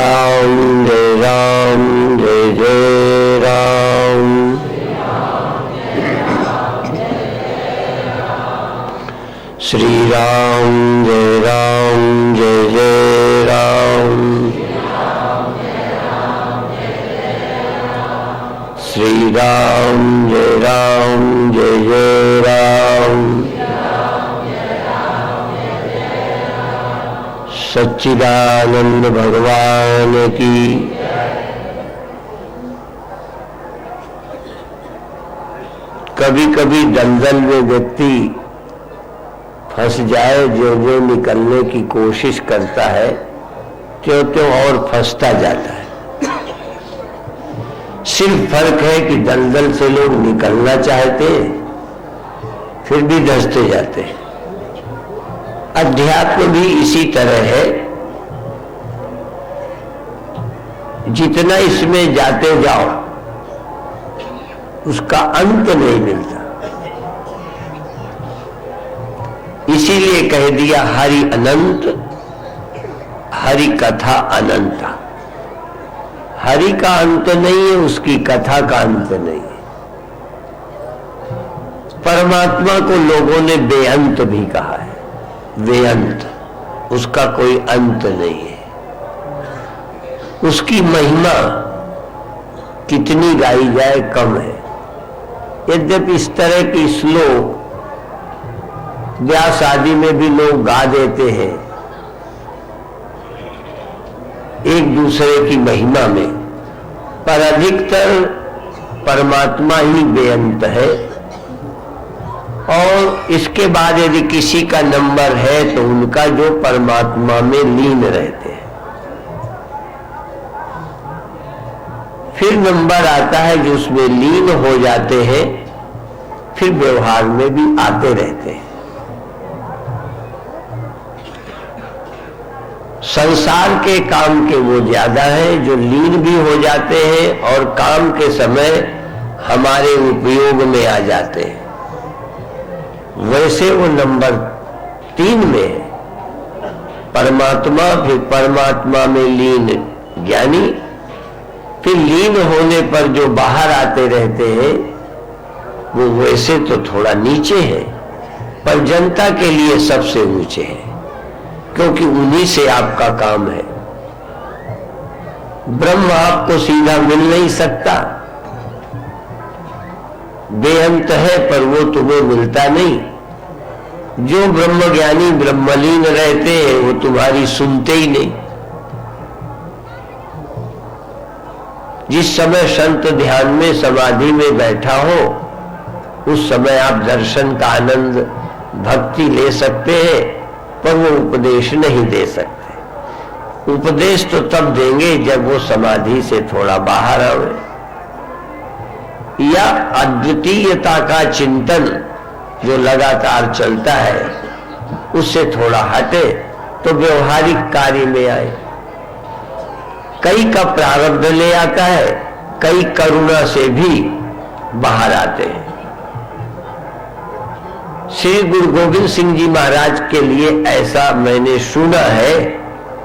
राम जय राम जय जय राम। श्री राम जय राम जय जय राम। श्री राम जय राम जय जय राम। सच्चिदानंद भगवान की। कभी कभी दलदल में व्यक्ति फंस जाए, जो जो निकलने की कोशिश करता है त्यों त्यों और फंसता जाता है। सिर्फ फर्क है कि दलदल से लोग निकलना चाहते हैं फिर भी धंसते जाते हैं। अध्यात्म भी इसी तरह है, जितना इसमें जाते जाओ उसका अंत नहीं मिलता। इसीलिए कह दिया हरि अनंत, हरि कथा अनंता। हरि का अंत नहीं है, उसकी कथा का अंत नहीं है। परमात्मा को लोगों ने बेअंत भी कहा है, बेअंत, उसका कोई अंत नहीं है। उसकी महिमा कितनी गाई जाए कम है। यद्यपि इस तरह की श्लोक ब्याह शादी में भी लोग गा देते हैं एक दूसरे की महिमा में, पर अधिकतर परमात्मा ही बेअंत है। और इसके बाद यदि किसी का नंबर है तो उनका जो परमात्मा में लीन रहते हैं। फिर नंबर आता है जो उसमें लीन हो जाते हैं, फिर व्यवहार में भी आते रहते हैं। संसार के काम के वो ज्यादा हैं जो लीन भी हो जाते हैं और काम के समय हमारे उपयोग में आ जाते हैं। वैसे वो नंबर 3 में है परमात्मा, फिर परमात्मा में लीन ज्ञानी, फिर लीन होने पर जो बाहर आते रहते हैं वो वैसे तो थोड़ा नीचे है, पर जनता के लिए सबसे ऊंचे है, क्योंकि उन्हीं से आपका काम है। ब्रह्म आपको सीधा मिल नहीं सकता, बेअंत है, पर वो तुम्हें मिलता नहीं। जो ब्रह्मज्ञानी ब्रह्मलीन रहते हैं वो तुम्हारी सुनते ही नहीं। जिस समय संत ध्यान में समाधि में बैठा हो उस समय आप दर्शन का आनंद, भक्ति ले सकते हैं, पर वो उपदेश नहीं दे सकते। उपदेश तो तब देंगे जब वो समाधि से थोड़ा बाहर आवे या अद्वितीयता का चिंतन जो लगातार चलता है उससे थोड़ा हटे तो व्यवहारिक कार्य में आए। कई का प्रारब्ध ले आता है, कई करुणा से भी बाहर आते हैं। श्री गुरु गोविंद सिंह जी महाराज के लिए ऐसा मैंने सुना है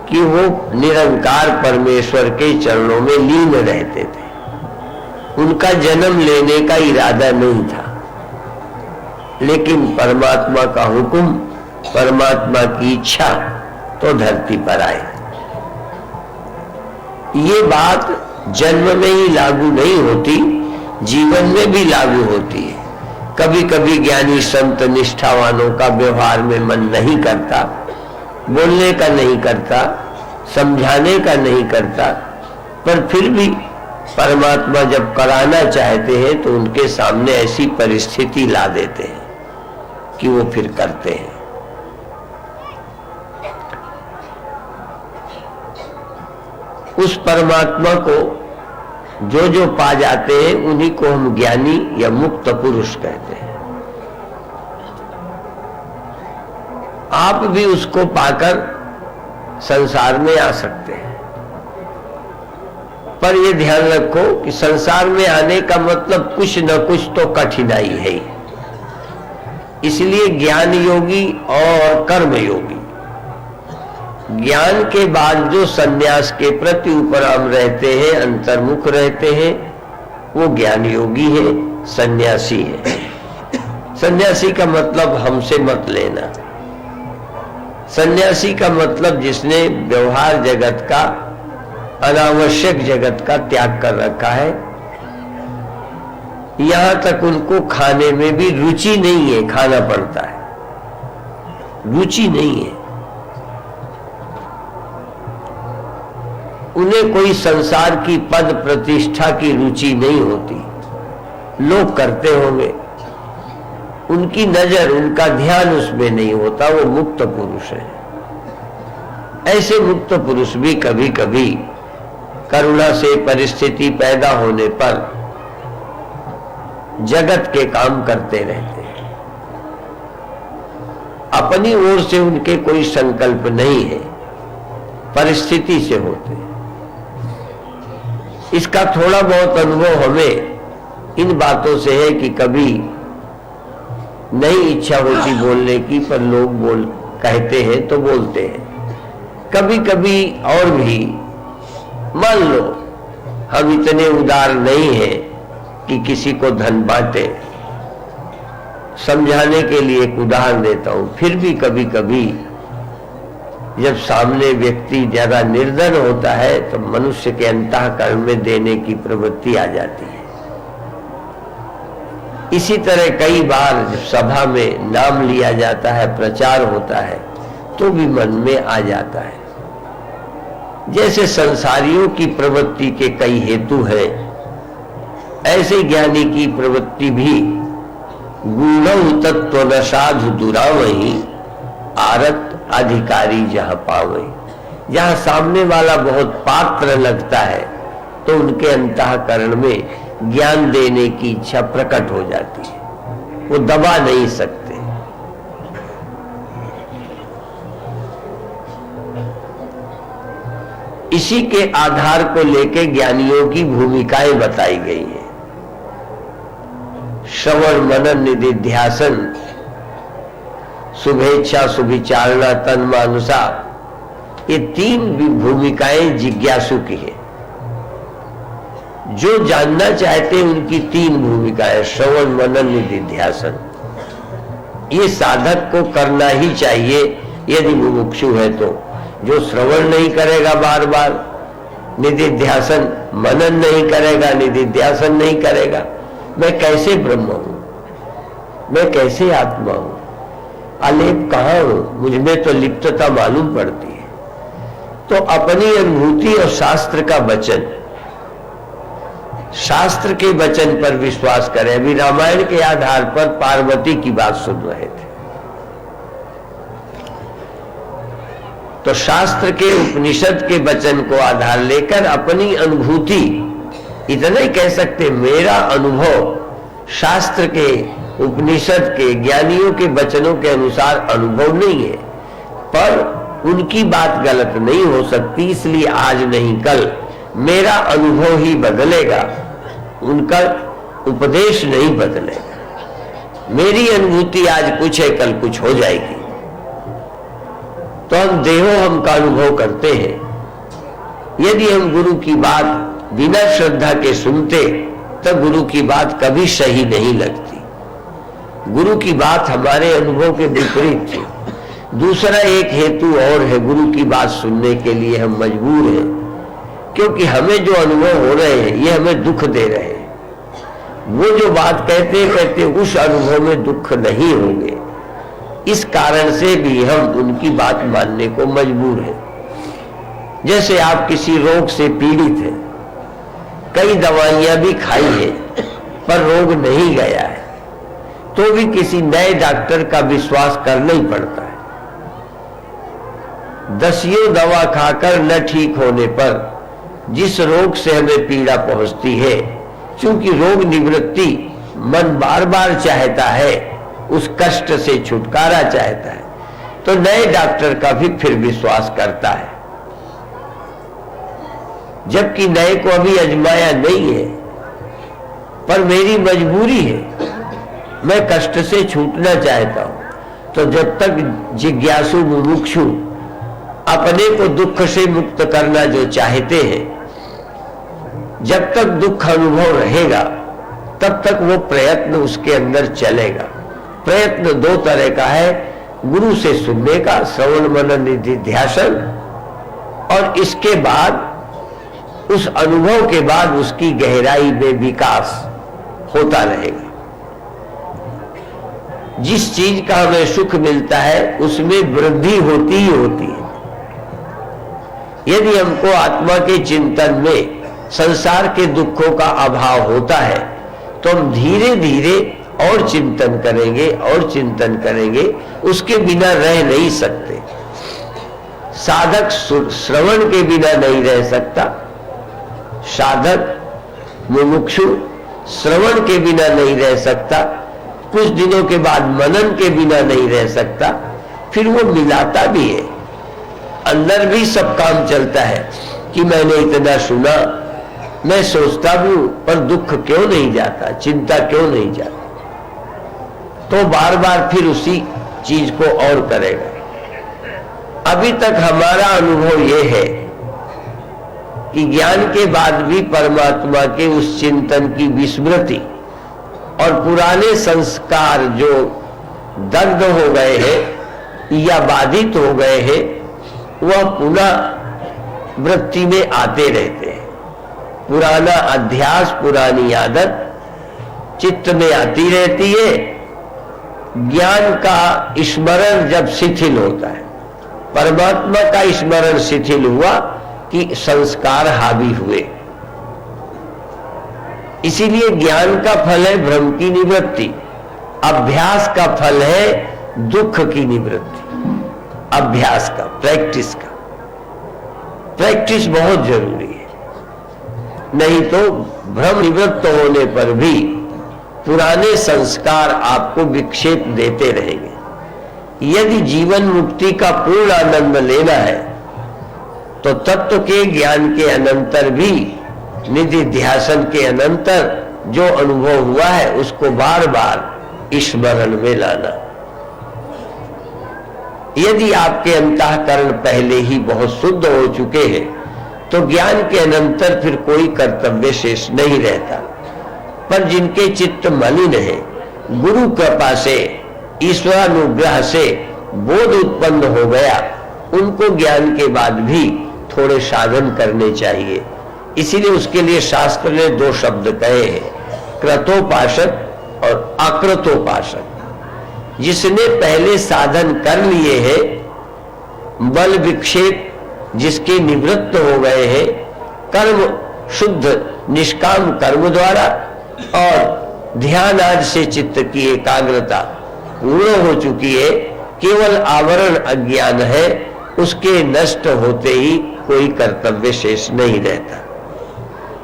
कि वो निरंकार परमेश्वर के चरणों में लीन रहते थे। उनका जन्म लेने का इरादा नहीं था, लेकिन परमात्मा का हुक्म, परमात्मा की इच्छा तो धरती पर आए। ये बात जन्म में ही लागू नहीं होती, जीवन में भी लागू होती है। कभी कभी ज्ञानी संत निष्ठावानों का व्यवहार में मन नहीं करता, बोलने का नहीं करता, समझाने का नहीं करता, पर फिर भी परमात्मा जब कराना चाहते हैं तो उनके सामने ऐसी परिस्थिति ला देते हैं कि वो फिर करते हैं। उस परमात्मा को जो जो पा जाते हैं उन्हीं को हम ज्ञानी या मुक्त पुरुष कहते हैं। आप भी उसको पाकर संसार में आ सकते हैं, पर यह ध्यान रखो कि संसार में आने का मतलब कुछ न कुछ तो कठिनाई है। इसलिए ज्ञान योगी और कर्म योगी ज्ञान के बाद जो सन्यास के प्रति उपराम रहते हैं, अंतर्मुख रहते हैं, वो ज्ञान योगी है, सन्यासी है। सन्यासी का मतलब हमसे मत लेना। सन्यासी का मतलब जिसने व्यवहार जगत का, अनावश्यक जगत का त्याग कर रखा है। यहां तक उनको खाने में भी रुचि नहीं है, खाना पड़ता है, रुचि नहीं है। उन्हें कोई संसार की पद प्रतिष्ठा की रुचि नहीं होती। लोग करते होंगे, उनकी नजर, उनका ध्यान उसमें नहीं होता। वो मुक्त पुरुष है। ऐसे मुक्त पुरुष भी कभी कभी करुणा से परिस्थिति पैदा होने पर जगत के काम करते रहते हैं। अपनी ओर से उनके कोई संकल्प नहीं है, परिस्थिति से होते हैं। इसका थोड़ा बहुत अनुभव हमें इन बातों से है कि कभी नहीं इच्छा होती बोलने की, पर लोग कहते हैं तो बोलते हैं। कभी कभी और भी मान लो हम इतने उदार नहीं हैं कि किसी को धन बांटे। समझाने के लिए एक उदाहरण देता हूं। फिर भी कभी कभी जब सामने व्यक्ति ज्यादा निर्धन होता है तो मनुष्य के अंतःकरण में देने की प्रवृत्ति आ जाती है। इसी तरह कई बार जब सभा में नाम लिया जाता है, प्रचार होता है, तो भी मन में आ जाता है। जैसे संसारियों की प्रवृत्ति के कई हेतु हैं, ऐसे ज्ञानी की प्रवृत्ति भी गूढ़ तत्व न साधु दुरावही आरत अधिकारी जहां पावही। जहां सामने वाला बहुत पात्र लगता है तो उनके अंतःकरण में ज्ञान देने की इच्छा प्रकट हो जाती है, वो दबा नहीं सकते। इसी के आधार को लेकर ज्ञानियों की भूमिकाएं बताई गई है। श्रवण मनन निधिध्यासन, शुभेच्छा सुविचारणा तन मानुषा, ये तीन भूमिकाएं जिज्ञासु की है। जो जानना चाहते हैं उनकी तीन भूमिकाएं, श्रवण मनन निधिध्यासन। ये साधक को करना ही चाहिए यदि मुमुक्षु है तो। जो श्रवण नहीं करेगा, बार बार निधिध्यासन, मनन नहीं करेगा, निधिध्यासन नहीं करेगा, मैं कैसे ब्रह्म हूं, मैं कैसे आत्मा हूं, अलेप कहां हूं, मुझमें तो लिप्तता मालूम पड़ती है। तो अपनी अनुभूति और शास्त्र का वचन, शास्त्र के वचन पर विश्वास करें। अभी रामायण के आधार पर पार्वती की बात सुन रहे थे, तो शास्त्र के उपनिषद के वचन को आधार लेकर अपनी अनुभूति, इतना ही कह सकते मेरा अनुभव शास्त्र के, उपनिषद के, ज्ञानियों के वचनों के अनुसार अनुभव नहीं है, पर उनकी बात गलत नहीं हो सकती। इसलिए आज नहीं कल मेरा अनुभव ही बदलेगा, उनका उपदेश नहीं बदलेगा। मेरी अनुभूति आज कुछ है, कल कुछ हो जाएगी। तो हम देहो हम का अनुभव करते हैं। यदि हम गुरु की बात बिना श्रद्धा के सुनते तो गुरु की बात कभी सही नहीं लगती। गुरु की बात हमारे अनुभव के विपरीत थी। दूसरा एक हेतु और है, गुरु की बात सुनने के लिए हम मजबूर हैं, क्योंकि हमें जो अनुभव हो रहे हैं ये हमें दुख दे रहे हैं। वो जो बात कहते उस अनुभव में दुख नहीं होंगे, इस कारण से भी हम उनकी बात मानने को मजबूर हैं। जैसे आप किसी रोग से पीड़ित हैं, कई दवाइयां भी खाई है पर रोग नहीं गया है, तो भी किसी नए डॉक्टर का विश्वास करना ही पड़ता है। दसियों दवा खाकर न ठीक होने पर जिस रोग से हमें पीड़ा पहुंचती है, चूंकि रोग निवृत्ति मन बार बार चाहता है, उस कष्ट से छुटकारा चाहता है, तो नए डॉक्टर का भी फिर विश्वास करता है। जबकि नए को अभी अजमाया नहीं है, पर मेरी मजबूरी है, मैं कष्ट से छूटना चाहता हूं। तो जब तक जिज्ञासु मुमुक्षु अपने को दुख से मुक्त करना जो चाहते हैं, जब तक दुख अनुभव रहेगा तब तक वो प्रयत्न उसके अंदर चलेगा। प्रयत्न दो तरह का है, गुरु से सुनने का, श्रवण मनन निधिध्यासन, और इसके बाद उस अनुभव के बाद उसकी गहराई में विकास होता रहेगा। जिस चीज का हमें सुख मिलता है उसमें वृद्धि होती ही होती है। यदि हमको आत्मा के चिंतन में संसार के दुखों का अभाव होता है तो हम धीरे धीरे और चिंतन करेंगे और चिंतन करेंगे, उसके बिना रह नहीं सकते। साधक श्रवण के बिना नहीं रह सकता, साधक मुमुक्षु श्रवण के बिना नहीं रह सकता, कुछ दिनों के बाद मनन के बिना नहीं रह सकता, फिर वो मिलाता भी है। अंदर भी सब काम चलता है कि मैंने इतना सुना, मैं सोचता भी हूं पर दुख क्यों नहीं जाता, चिंता क्यों नहीं जाती, तो बार बार फिर उसी चीज को और करेगा। अभी तक हमारा अनुभव यह है कि ज्ञान के बाद भी परमात्मा के उस चिंतन की विस्मृति और पुराने संस्कार जो दग्ध हो गए हैं या बाधित हो गए हैं, वह पुनः वृत्ति में आते रहते हैं। पुराना अध्यास, पुरानी आदत चित्त में आती रहती है। ज्ञान का स्मरण जब शिथिल होता है, परमात्मा का स्मरण शिथिल हुआ कि संस्कार हावी हुए। इसीलिए ज्ञान का फल है भ्रम की निवृत्ति, अभ्यास का फल है दुख की निवृत्ति। अभ्यास का, प्रैक्टिस का, प्रैक्टिस बहुत जरूरी है, नहीं तो भ्रम निवृत्त होने पर भी पुराने संस्कार आपको विक्षेप देते रहेंगे। यदि जीवन मुक्ति का पूर्ण आनंद लेना है तो तत्व के ज्ञान के अनंतर भी निधिध्यासन के अनंतर जो अनुभव हुआ है उसको बार बार स्मरण में लाना। यदि आपके अंतःकरण पहले ही बहुत शुद्ध हो चुके हैं तो ज्ञान के अनंतर फिर कोई कर्तव्य शेष नहीं रहता। पर जिनके चित्त मलिन है, गुरु कृपा से, ईश्वरानुग्रह से बोध उत्पन्न हो गया, उनको ज्ञान के बाद भी थोड़े साधन करने चाहिए। इसीलिए उसके लिए शास्त्र ने दो शब्द कहे हैं, कृतोपासक और अकृतोपासक। जिसने पहले साधन कर लिए हैं, बल विक्षेप जिसके निवृत्त हो गए हैं, कर्म शुद्ध निष्काम कर्म द्वारा और ध्यान आदि से चित्त की एकाग्रता पूर्ण हो चुकी है, केवल आवरण अज्ञान है, उसके नष्ट होते ही कोई कर्तव्य शेष नहीं रहता।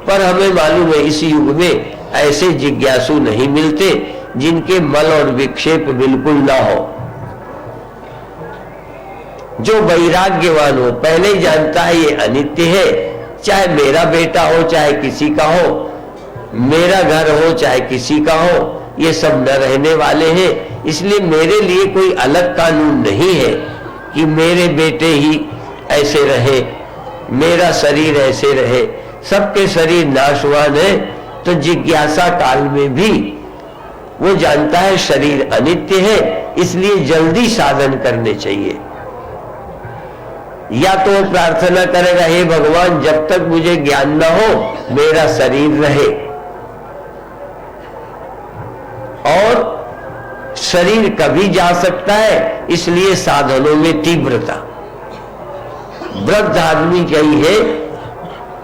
पर हमें मालूम है इस युग में ऐसे जिज्ञासु नहीं मिलते जिनके मल और विक्षेप बिल्कुल ना हो। जो वैराग्यवान हो, पहले ही जानता है ये अनित्य है, चाहे मेरा बेटा हो चाहे किसी का हो, मेरा घर हो चाहे किसी का हो, ये सब न रहने वाले हैं। इसलिए मेरे लिए कोई अलग कानून नहीं है कि मेरे बेटे ही ऐसे रहे, मेरा शरीर ऐसे रहे। सबके शरीर नाशवान है, तो जिज्ञासा काल में भी वो जानता है शरीर अनित्य है, इसलिए जल्दी साधन करने चाहिए। या तो वो प्रार्थना करेगा, हे भगवान जब तक मुझे ज्ञान ना हो मेरा शरीर रहे, और शरीर कभी जा सकता है, इसलिए साधनों में तीव्रता। वृद्ध आदमी कहीं है,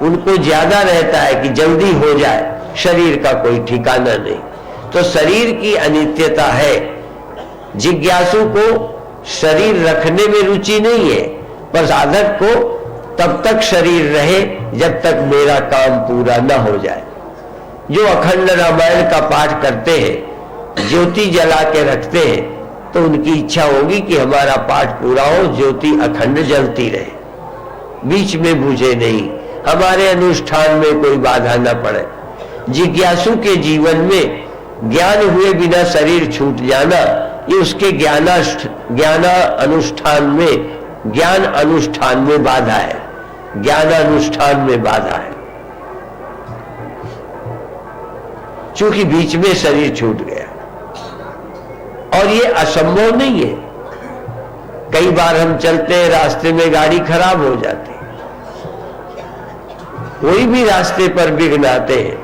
उनको ज्यादा रहता है कि जल्दी हो जाए, शरीर का कोई ठिकाना नहीं। तो शरीर की अनित्यता है। जिज्ञासु को शरीर रखने में रुचि नहीं है, पर साधक को तब तक शरीर रहे जब तक मेरा काम पूरा न हो जाए। जो अखंड रामायण का पाठ करते हैं, ज्योति जला के रखते हैं, तो उनकी इच्छा होगी कि हमारा पाठ पूरा हो, ज्योति अखंड जलती रहे, बीच में बुझे नहीं, हमारे अनुष्ठान में कोई बाधा न पड़े। जिज्ञासु के जीवन में ज्ञान हुए बिना शरीर छूट जाना, ये उसके ज्ञाना अनुष्ठान में ज्ञान अनुष्ठान में बाधा है, ज्ञान अनुष्ठान में बाधा है, क्योंकि बीच में शरीर छूट गया। और ये असंभव नहीं है। कई बार हम चलते हैं, रास्ते में गाड़ी खराब हो जाती, कोई भी रास्ते पर विघ्न आते हैं।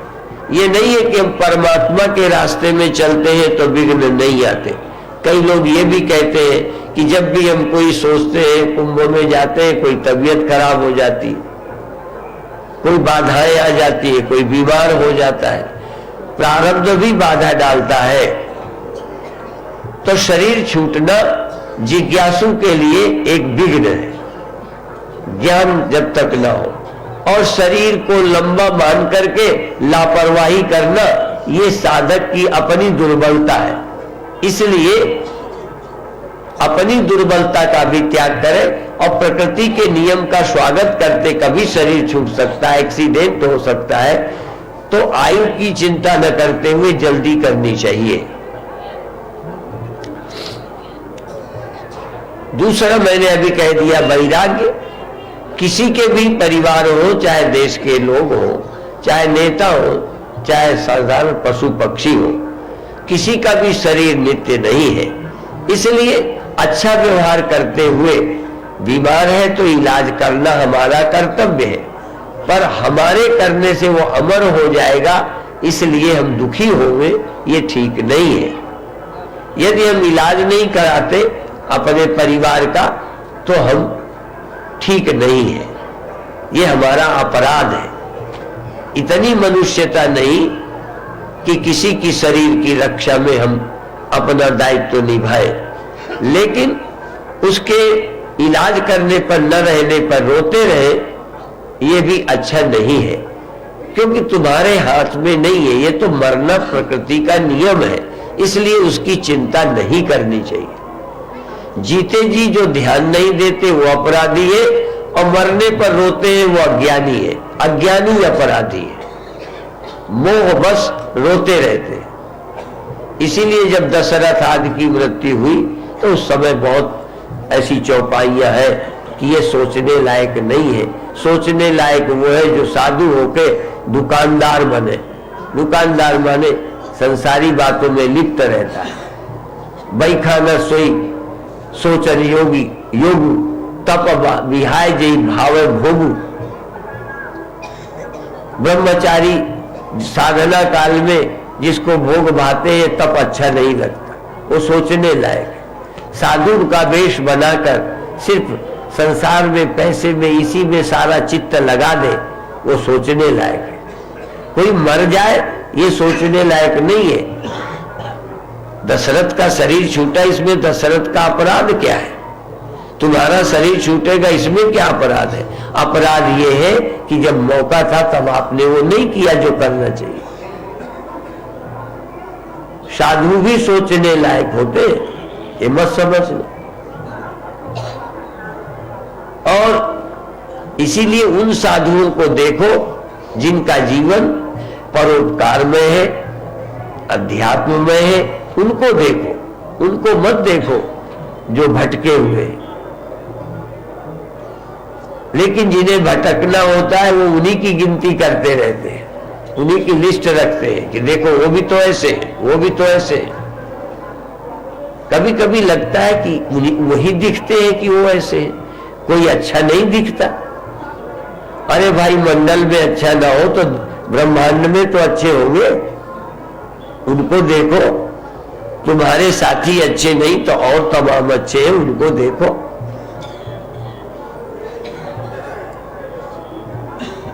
ये नहीं है कि हम परमात्मा के रास्ते में चलते हैं तो विघ्न नहीं आते। कई लोग ये भी कहते हैं कि जब भी हम कोई सोचते हैं, कुंभ में जाते हैं, कोई तबीयत खराब हो जाती, कोई बाधाएं आ जाती है, कोई बीमार हो जाता है, प्रारब्ध भी बाधा डालता है। तो शरीर छूटना जिज्ञासु के लिए एक विघ्न है, ज्ञान जब तक ना हो। और शरीर को लंबा मान करके लापरवाही करना, ये साधक की अपनी दुर्बलता है। इसलिए अपनी दुर्बलता का भी त्याग करें और प्रकृति के नियम का स्वागत करते। कभी शरीर छूट सकता है, एक्सीडेंट हो सकता है, तो आयु की चिंता न करते हुए जल्दी करनी चाहिए। दूसरा मैंने अभी कह दिया, वैराग्य। किसी के भी परिवार हो, चाहे देश के लोग हो, चाहे नेता हो, चाहे साधारण पशु पक्षी हो, किसी का भी शरीर नित्य नहीं है। इसलिए अच्छा व्यवहार करते हुए, बीमार है तो इलाज करना हमारा कर्तव्य है, पर हमारे करने से वो अमर हो जाएगा, इसलिए हम दुखी होंगे, ये ठीक नहीं है। यदि हम इलाज नहीं कराते अपने परिवार का तो हम ठीक नहीं है, ये हमारा अपराध है। इतनी मनुष्यता नहीं कि किसी की शरीर की रक्षा में हम अपना दायित्व निभाए, लेकिन उसके इलाज करने पर न रहने पर रोते रहे, ये भी अच्छा नहीं है, क्योंकि तुम्हारे हाथ में नहीं है। ये तो मरना प्रकृति का नियम है, इसलिए उसकी चिंता नहीं करनी चाहिए। जीते जी जो ध्यान नहीं देते वो अपराधी है, और मरने पर रोते हैं वो अज्ञानी है। अज्ञानी अपराधी है, मोह बस रोते रहते हैं। इसीलिए जब दशरथ आदि की मृत्यु हुई तो उस समय बहुत ऐसी चौपाइयां हैं कि ये सोचने लायक नहीं है। सोचने लायक वो है जो साधु होके दुकानदार बने। दुकानदार माने संसारी बातों में लिप्त रहता है। बैखाना सोई सोचन योगी योगु तप विहाय जई भाव भोगु। ब्रह्मचारी साधना काल में जिसको भोग भाते हैं तप अच्छा नहीं लगता, वो सोचने लायक है। साधु का वेश बनाकर सिर्फ संसार में, पैसे में, इसी में सारा चित्त लगा दे, वो सोचने लायक है। कोई मर जाए ये सोचने लायक नहीं है। दशरथ का शरीर छूटा, इसमें दशरथ का अपराध क्या है? तुम्हारा शरीर छूटेगा, इसमें क्या अपराध है? अपराध ये है कि जब मौका था तब आपने वो नहीं किया जो करना चाहिए। साधु भी सोचने लायक होते, ये मत समझना। और इसीलिए उन साधुओं को देखो जिनका जीवन परोपकार में है, अध्यात्म में है, उनको देखो, उनको मत देखो जो भटके हुए। लेकिन जिन्हें भटकना होता है वो उन्हीं की गिनती करते रहते हैं, उन्हीं की लिस्ट रखते हैं कि देखो वो भी तो ऐसे, वो भी तो ऐसे। कभी कभी लगता है कि वही दिखते हैं कि वो ऐसे हैं, कोई अच्छा नहीं दिखता। अरे भाई, मंडल में अच्छा ना हो तो ब्रह्मांड में तो अच्छे होंगे, उनको देखो। तुम्हारे साथी अच्छे नहीं तो और तमाम अच्छे हैं, उनको देखो।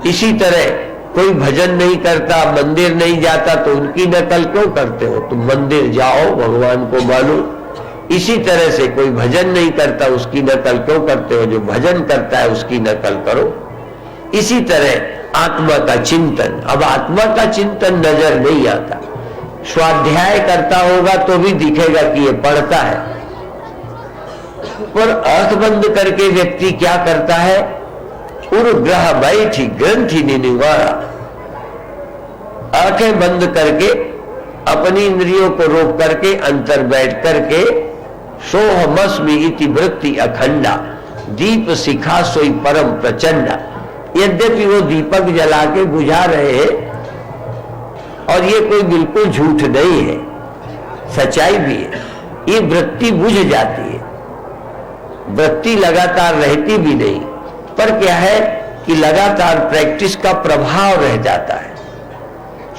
इसी तरह कोई भजन नहीं करता, मंदिर नहीं जाता, तो उनकी नकल क्यों करते हो? तुम मंदिर जाओ, भगवान को मानो। इसी तरह से कोई भजन नहीं करता, उसकी नकल क्यों करते हो? जो भजन करता है उसकी नकल करो। इसी तरह आत्मा का चिंतन, अब आत्मा का चिंतन नजर नहीं आता। स्वाध्याय करता होगा तो भी दिखेगा कि ये पढ़ता है, पर आंख बंद करके व्यक्ति क्या करता है? उर्ग्रह बैठी ग्रंथि निवारा। आंखें बंद करके अपनी इंद्रियों को रोक करके अंतर बैठ करके सोहमस्मि इति वृत्ति अखंडा, दीप शिखा सोई परम प्रचंडा। यद्यपि वो दीपक जला के बुझा रहे हैं और ये कोई बिल्कुल झूठ नहीं है, सच्चाई भी है। ये वृत्ति बुझ जाती है, वृत्ति लगातार रहती भी नहीं, पर क्या है कि लगातार प्रैक्टिस का प्रभाव रह जाता है।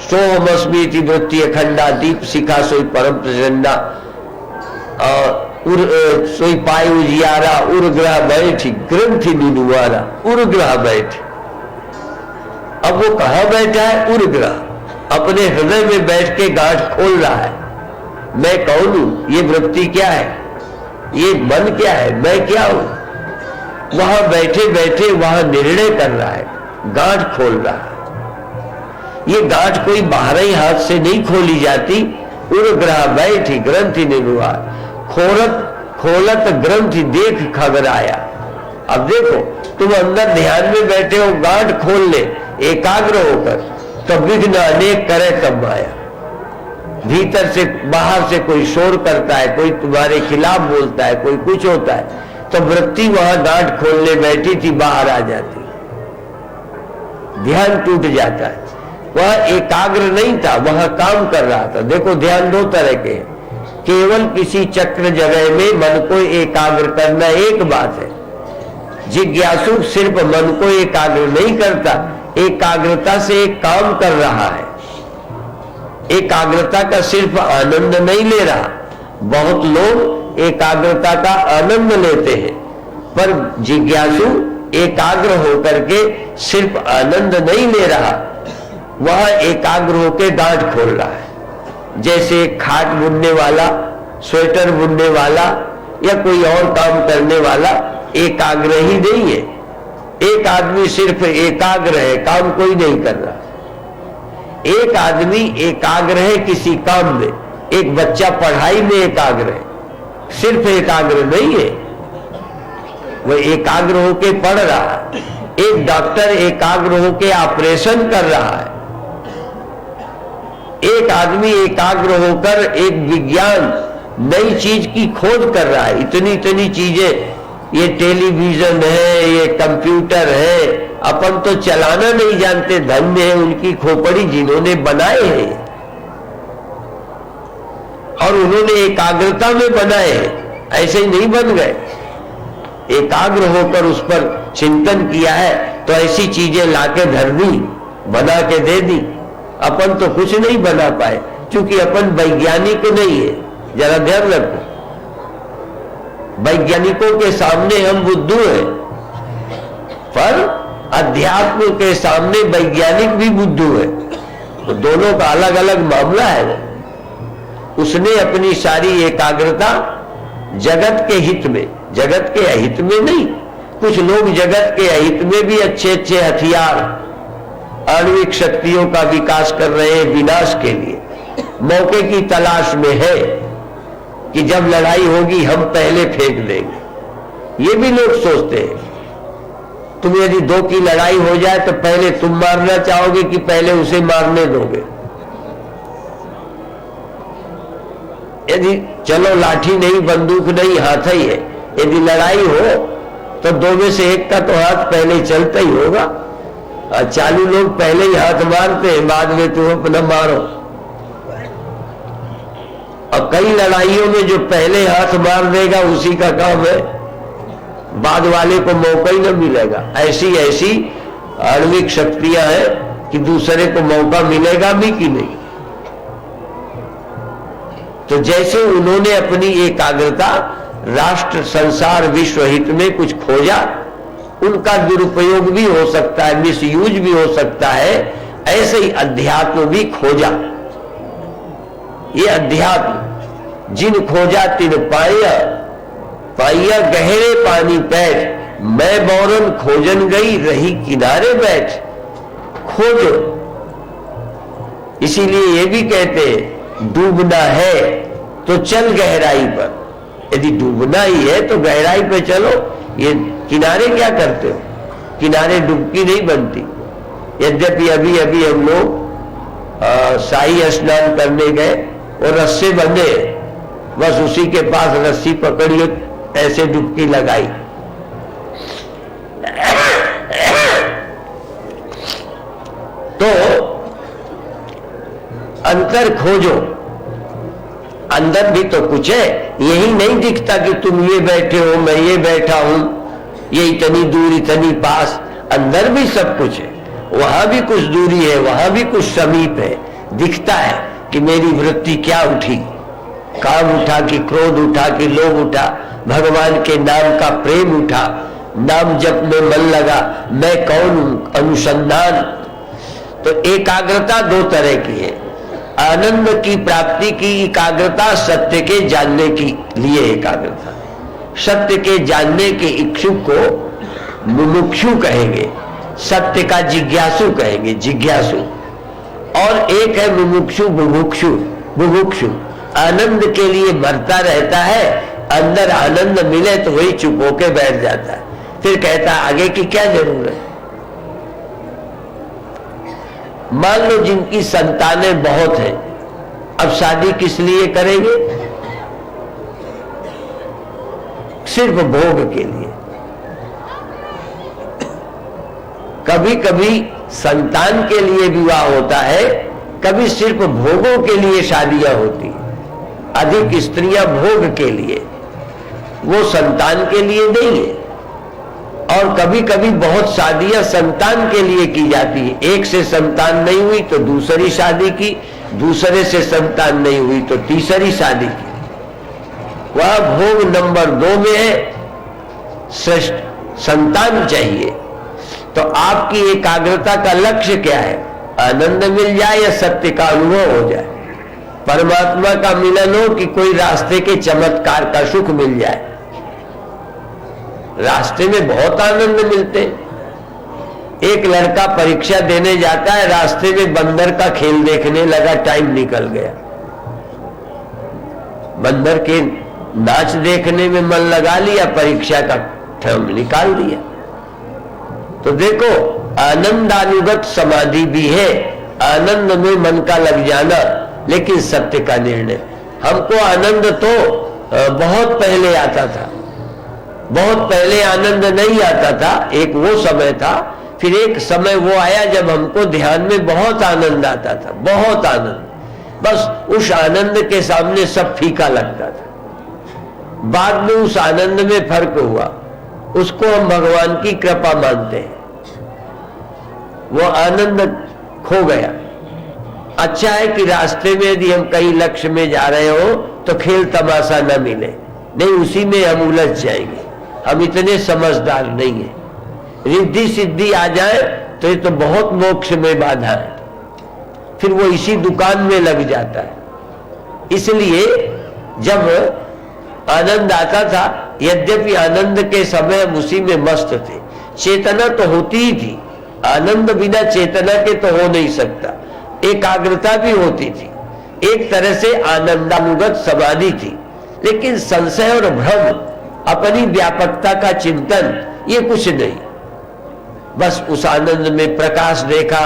सोमस्मीति वृत्ति अखंडा दीप शिखा सोई परम प्रचंडा सोई पाई उजियारा उर्ग्रह बैठ ग्रंथि नुनुआरा। उर्ग्रह बैठ, अब वो कहां बैठा है? उर्ग्रह, अपने हृदय में बैठ के गांठ खोल रहा है। मैं कौन हूं? ये वृत्ति क्या है? ये मन क्या है? मैं क्या हूं? वहां बैठे बैठे वहां निर्णय कर रहा है, गांठ खोल रहा है। ये गांठ कोई बाहर ही हाथ से नहीं खोली जाती। उर्ग्रह बैठी ग्रंथि निर्वाह खोलत ग्रंथि देख खबराया। अब देखो, तुम अंदर ध्यान में बैठे हो, गांठ खोल ले एकाग्र होकर, तब विघ्न अनेक करे तब माया। भीतर से बाहर से कोई शोर करता है, कोई तुम्हारे खिलाफ बोलता है, कोई कुछ होता है, तो वृत्ति वहां गांठ खोलने बैठी थी, बाहर आ जाती, ध्यान टूट जाता है। वह एकाग्र नहीं था, वहां काम कर रहा था। देखो, ध्यान दो तरह के हैं। केवल किसी चक्र जगह में मन को एकाग्र करना एक बात है। जिज्ञासु सिर्फ मन को एकाग्र नहीं करता, एकाग्रता से एक काम कर रहा है, एकाग्रता का सिर्फ आनंद नहीं ले रहा। बहुत लोग एकाग्रता का आनंद लेते हैं, पर जिज्ञासु एकाग्र होकर के सिर्फ आनंद नहीं ले रहा, वह एकाग्र होकर गांठ खोल रहा है। जैसे खाट बुनने वाला, स्वेटर बुनने वाला या कोई और काम करने वाला एकाग्र ही नहीं है। एक आदमी सिर्फ एकाग्र है, काम कोई नहीं कर रहा। एक आदमी एकाग्र है किसी काम में, एक बच्चा पढ़ाई में एकाग्र है, सिर्फ एकाग्र नहीं है, वह एकाग्र होके पढ़ रहा है। एक डॉक्टर एकाग्र होके ऑपरेशन कर रहा है। एक आदमी एकाग्र होकर एक विज्ञान नई चीज की खोज कर रहा है। इतनी इतनी चीजें, ये टेलीविजन है, ये कंप्यूटर है, अपन तो चलाना नहीं जानते। धन्य है उनकी खोपड़ी जिन्होंने बनाए हैं, और उन्होंने एकाग्रता में बनाए हैं, ऐसे ही नहीं बन गए। एकाग्र होकर उस पर चिंतन किया है तो ऐसी चीजें लाके धर दी, बना के दे दी। अपन तो कुछ नहीं बना पाए, क्योंकि अपन वैज्ञानिक नहीं है। जरा ध्यान रखो, वैज्ञानिकों के सामने हम बुद्धू हैं, पर अध्यात्म के सामने वैज्ञानिक भी बुद्धू है। तो दोनों का अलग अलग मामला है। उसने अपनी सारी एकाग्रता जगत के हित में, जगत के अहित में नहीं। कुछ लोग जगत के अहित में भी अच्छे अच्छे हथियार, आणविक शक्तियों का विकास कर रहे हैं विनाश के लिए। मौके की तलाश में है कि जब लड़ाई होगी हम पहले फेंक देंगे। ये भी लोग सोचते हैं। तुम यदि दो की लड़ाई हो जाए तो पहले तुम मारना चाहोगे कि पहले उसे मारने दोगे? यदि चलो लाठी नहीं, बंदूक नहीं, हाथ ही है, यदि लड़ाई हो तो दो में से एक का तो हाथ पहले चलता ही होगा। और चालू लोग पहले ही हाथ मारते हैं, बाद में तुम अपना मारो। और कई लड़ाइयों में जो पहले हाथ मार देगा उसी का काम है, बाद वाले को मौका ही न मिलेगा। ऐसी ऐसी आणविक शक्तियां हैं कि दूसरे को मौका मिलेगा भी कि नहीं। तो जैसे उन्होंने अपनी एकाग्रता राष्ट्र, संसार, विश्व हित में कुछ खोजा, उनका दुरुपयोग भी हो सकता है, मिसयूज भी हो सकता है। ऐसे ही अध्यात्म भी खोजा। ये अध्यात्म जिन खोजा तिन पाया, पाइया गहरे पानी पैठ, मैं बौरन खोजन गई रही किनारे बैठ। खोजो, इसीलिए ये भी कहते हैं डूबना है तो चल गहराई पर। यदि डूबना ही है तो गहराई पे चलो। ये किनारे क्या करते हो? किनारे डुबकी नहीं बनती। यद्यपि अभी अभी हम लोग शाही स्नान करने गए और रस्से बंधे, बस उसी के पास रस्सी पकड़ी, ऐसे डुबकी लगाई। अंतर खोजो, अंदर भी तो कुछ है। यही नहीं दिखता कि तुम ये बैठे हो, मैं ये बैठा हूं, ये इतनी दूर इतनी पास। अंदर भी सब कुछ है, वहां भी कुछ दूरी है, वहां भी कुछ समीप है। दिखता है कि मेरी वृत्ति क्या उठी, काम उठा कि क्रोध उठा कि लोभ उठा, भगवान के नाम का प्रेम उठा, नाम जप में मन लगा, मैं कौन हूं, अनुसंधान। तो एकाग्रता दो तरह की है। आनंद की प्राप्ति की एकाग्रता, सत्य के जानने के लिए एकाग्रता। सत्य के जानने के इच्छुक को मुमुक्षु कहेंगे, सत्य का जिज्ञासु कहेंगे, जिज्ञासु। और एक है मुमुक्षु, बुभुक्षु। बुभुक्षु आनंद के लिए मरता रहता है, अंदर आनंद मिले तो वही चुप होके बैठ जाता है, फिर कहता है आगे की क्या जरूरत है। मान लो जिनकी संतानें बहुत हैं, अब शादी किस लिए करेंगे? सिर्फ भोग के लिए। कभी कभी संतान के लिए विवाह होता है, कभी सिर्फ भोगों के लिए शादियां होती हैं। अधिक स्त्रियां भोग के लिए, वो संतान के लिए नहीं है। और कभी कभी बहुत शादियां संतान के लिए की जाती है। एक से संतान नहीं हुई तो दूसरी शादी की, दूसरे से संतान नहीं हुई तो तीसरी शादी की। वह भोग नंबर 2 में है, श्रेष्ठ संतान चाहिए। तो आपकी एकाग्रता का लक्ष्य क्या है? आनंद मिल जाए या सत्य का अनुभव हो जाए, परमात्मा का मिलन हो कि कोई रास्ते के चमत्कार का सुख मिल जाए। रास्ते में बहुत आनंद मिलते। एक लड़का परीक्षा देने जाता है, रास्ते में बंदर का खेल देखने लगा, टाइम निकल गया। बंदर के नाच देखने में मन लगा लिया, परीक्षा का टाइम निकाल दिया। तो देखो, आनंदानुगत समाधि भी है, आनंद में मन का लग जाना, लेकिन सत्य का निर्णय। हमको आनंद तो बहुत पहले आता था, बहुत पहले आनंद नहीं आता था। एक वो समय था, फिर एक समय वो आया जब हमको ध्यान में बहुत आनंद आता था, बहुत आनंद। बस उस आनंद के सामने सब फीका लगता था। बाद में उस आनंद में फर्क हुआ, उसको हम भगवान की कृपा मानते हैं। वो आनंद खो गया। अच्छा है कि रास्ते में यदि हम कहीं लक्ष्य में जा रहे हो तो खेल तमाशा न मिले, नहीं उसी में हम उलझ जाएंगे। हम इतने समझदार नहीं है। रिद्धि सिद्धि आ जाए तो ये तो बहुत मोक्ष में बाधा है, फिर वो इसी दुकान में लग जाता है। इसलिए जब आनंद आता था, यद्यपि आनंद के समय हम उसी में मस्त थे, चेतना तो होती ही थी। आनंद बिना चेतना के तो हो नहीं सकता। एकाग्रता भी होती थी, एक तरह से आनंदानुगत समाधि थी। लेकिन संशय और भ्रम, अपनी व्यापकता का चिंतन, ये कुछ नहीं। बस उस आनंद में प्रकाश देखा,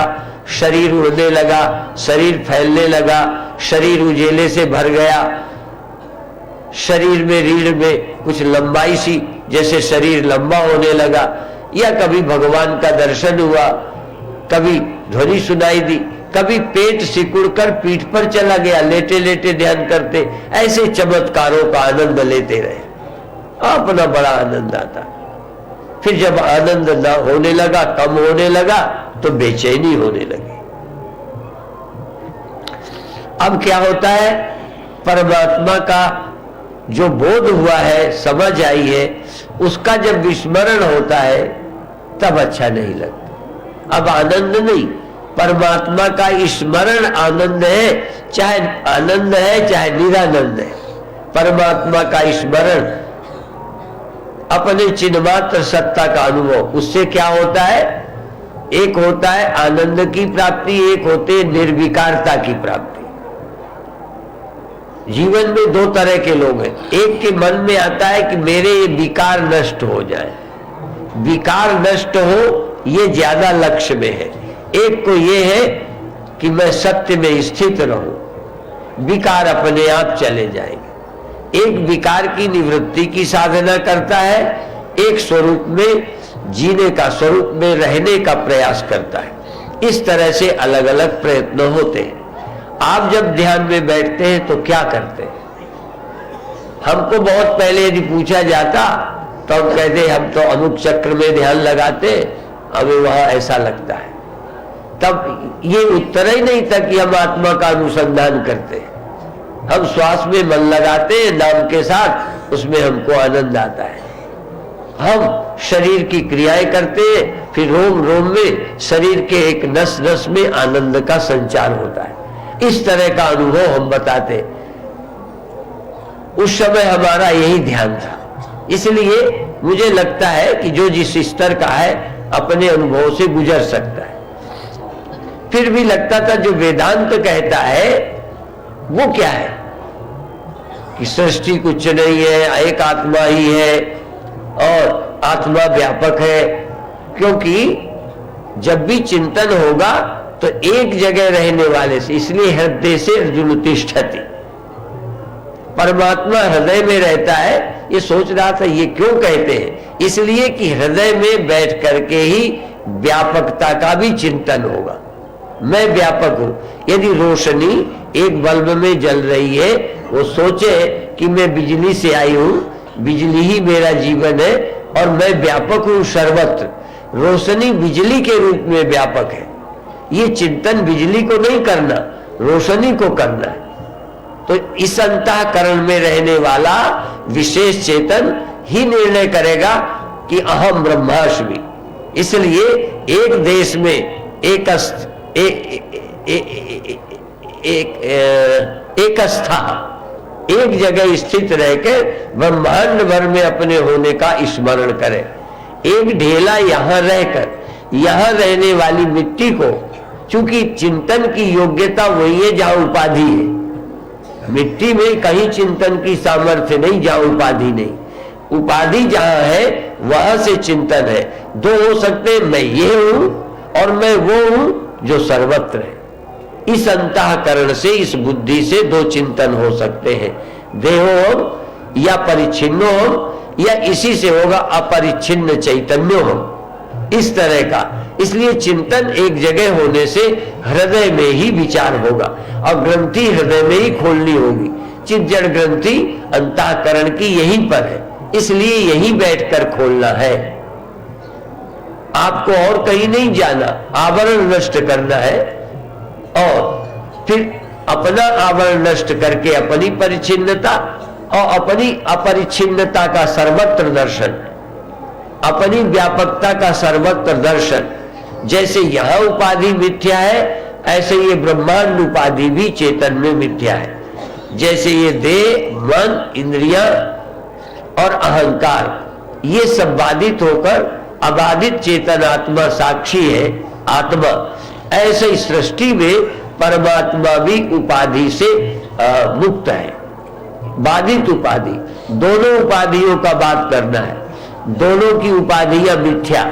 शरीर उड़ने लगा, शरीर फैलने लगा, शरीर उजेले से भर गया। शरीर में रीढ़ में कुछ लंबाई सी, जैसे शरीर लंबा होने लगा, या कभी भगवान का दर्शन हुआ, कभी ध्वनि सुनाई दी, कभी पेट सिकुड़कर पीठ पर चला गया, लेटे लेटे ध्यान करते। ऐसे चमत्कारों का आनंद लेते रहे, अपना बड़ा आनंद आता। फिर जब आनंद ना होने लगा, कम होने लगा, तो बेचैनी होने लगी। अब क्या होता है? परमात्मा का जो बोध हुआ है, समझ आई है, उसका जब विस्मरण होता है तब अच्छा नहीं लगता। अब आनंद नहीं, परमात्मा का स्मरण आनंद है। चाहे आनंद है चाहे निरानंद है, परमात्मा का स्मरण, अपने चिन्हमात्र सत्ता का अनुभव। उससे क्या होता है? एक होता है आनंद की प्राप्ति, एक होते है निर्विकारता की प्राप्ति। जीवन में दो तरह के लोग हैं। एक के मन में आता है कि मेरे ये विकार नष्ट हो जाए, विकार नष्ट हो, ये ज्यादा लक्ष्य में है। एक को ये है कि मैं सत्य में स्थित रहूं, विकार अपने आप चले जाएंगे। एक विकार की निवृत्ति की साधना करता है, एक स्वरूप में जीने का, स्वरूप में रहने का प्रयास करता है। इस तरह से अलग अलग प्रयत्न होते हैं। आप जब ध्यान में बैठते हैं तो क्या करते हैं? हमको बहुत पहले यदि पूछा जाता तो हम कहते हम तो अमुक चक्र में ध्यान लगाते, हमें वहां ऐसा लगता है। तब ये उत्तर ही नहीं था कि हम आत्मा का अनुसंधान करते हैं। हम श्वास में मन लगाते हैं नाम के साथ, उसमें हमको आनंद आता है। हम शरीर की क्रियाएं करते हैं, फिर रोम रोम में शरीर के एक नस नस में आनंद का संचार होता है। इस तरह का अनुभव हम बताते। उस समय हमारा यही ध्यान था। इसलिए मुझे लगता है कि जो जिस स्तर का है अपने अनुभव से गुजर सकता है। फिर भी लगता था जो वेदांत कहता है वो क्या है कि सृष्टि कुछ नहीं है, एक आत्मा ही है और आत्मा व्यापक है। क्योंकि जब भी चिंतन होगा तो एक जगह रहने वाले से, इसलिए हृदय से अर्जुन तिष्ठति, परमात्मा हृदय में रहता है। ये सोच रहा था ये क्यों कहते हैं, इसलिए कि हृदय में बैठ करके ही व्यापकता का भी चिंतन होगा। मैं व्यापक हूं। यदि रोशनी एक बल्ब में जल रही है, वो सोचे कि मैं बिजली से आई हूं, बिजली ही मेरा जीवन है और मैं व्यापक हूं सर्वत्र। रोशनी बिजली के रूप में व्यापक है। ये चिंतन बिजली को नहीं करना, रोशनी को करना है। तो इस अंतःकरण में रहने वाला विशेष चेतन ही निर्णय करेगा कि अहम ब्रह्मास्मि। इसलिए एक देश में एक जगह स्थित रहकर ब्रह्मांड भर में अपने होने का स्मरण करे। एक ढेला यहां रहकर यहां रहने वाली मिट्टी को, चूंकि चिंतन की योग्यता वही है जहां उपाधि है। मिट्टी में कहीं चिंतन की सामर्थ्य नहीं जहां उपाधि नहीं। उपाधि जहां है वहां से चिंतन है। दो हो सकते हैं, मैं ये हूं और मैं वो हूं जो सर्वत्र है। इस अंतःकरण से, इस बुद्धि से दो चिंतन हो सकते हैं। देहो या परिच्छिन्नो हो या इसी से होगा अपरिच्छिन्न चैतन्य हो, इस तरह का। इसलिए चिंतन एक जगह होने से हृदय में ही विचार होगा और ग्रंथि हृदय में ही खोलनी होगी। चित्त जड़ ग्रंथि अंतःकरण की यहीं पर है, इसलिए यहीं बैठकर खोलना है। आपको और कहीं नहीं जाना, आवरण नष्ट करना है और फिर अपना आवरण नष्ट करके अपनी परिच्छिन्नता और अपनी अपरिच्छिन्नता का सर्वत्र दर्शन, अपनी व्यापकता का सर्वत्र दर्शन। जैसे यहां उपाधि मिथ्या है, ऐसे ये ब्रह्मांड उपाधि भी चेतन में मिथ्या है। जैसे ये देह, मन, इंद्रियां और अहंकार ये सब बाधित होकर अबाधित चेतन आत्मा साक्षी है, आत्मा। ऐसे सृष्टि में परमात्मा भी उपाधि से मुक्त है। बाधित उपाधि, दोनों उपाधियों का बात करना है। दोनों की उपाधियां मिथ्या।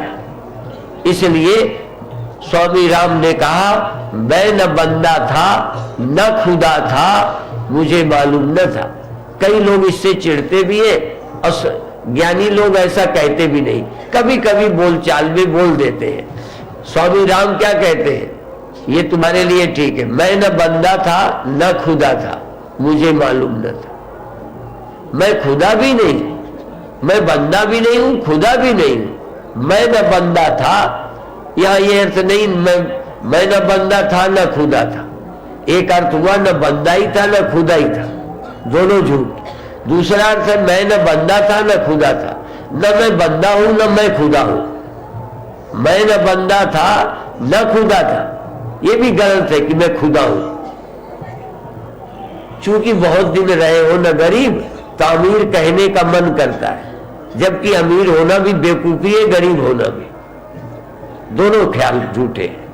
इसलिए स्वामी राम ने कहा, मैं न बंदा था न खुदा था, मुझे मालूम न था। कई लोग इससे चिढ़ते भी है और ज्ञानी लोग ऐसा कहते भी नहीं, कभी कभी बोलचाल में बोल देते हैं। स्वामी राम क्या कहते हैं, ये तुम्हारे लिए ठीक है, मैं न बंदा था न खुदा था, मुझे मालूम न था। मैं खुदा भी नहीं, मैं बंदा भी नहीं हूं, खुदा भी नहीं हूं। मैं न बंदा था, यहां ये अर्थ नहीं मैं न बंदा था न खुदा था। एक अर्थ हुआ न बंदा ही था न खुदा ही था, दोनों झूठ। दूसरा अर्थ है मैं न बंदा था न खुदा था, न मैं बंदा हूं न मैं खुदा हूं। मैं न बंदा था न खुदा था, ये भी गलत है कि मैं खुदा हूं। चूंकि बहुत दिन रहे हो न गरीब, तो अमीर कहने का मन करता है, जबकि अमीर होना भी बेवकूफी है, गरीब होना भी। दोनों ख्याल झूठे हैं।